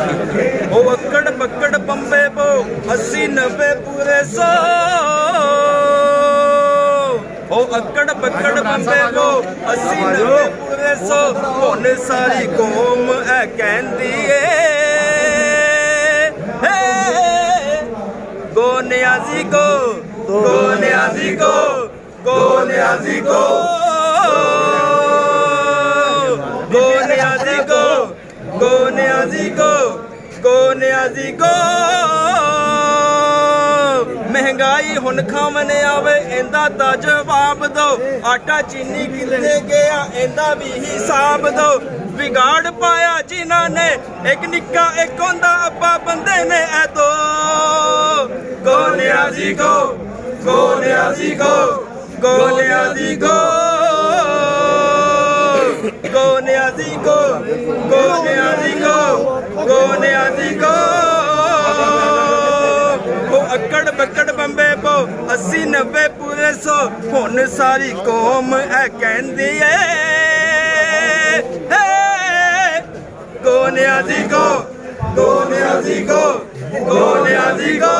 ओ अक्कड़ बक्कड़ बम्बे बो 80-90 पूरे 100। ओ अक्कड़ बक्कड़ बम्बे बो 80-90 पूरे 100। हुण सारी कौम ऐ कहंदी ए गो नियाजी गो, गो नियाजी गो, गो नियाजी गो, गो नियाजी गो, गो नियाजी गो, गो नियाजी गो। महंगाई हुण खावने आवे इंदा दा जवाब दो। आटा चीनी कित्थे गया इंदा भी हिसाब दो। बिगाड़ पाया जिन्हां ने एक निक्का एक होंदा अब्बा बंदे ने ऐ दो। गो नियाजी गो, गो नियाजी गो, गो नियाजी गो, गो नियाजी गो, गो नियाजी गो, गो नियाजी गो। ओ अक्कड़ बक्कड़ बम्बे बो 80-90 पूरे 100। हुण सारी कौम ऐ कहंदी ए गो नियाजी गो, गो नियाजी गो, गो नियाजी गो।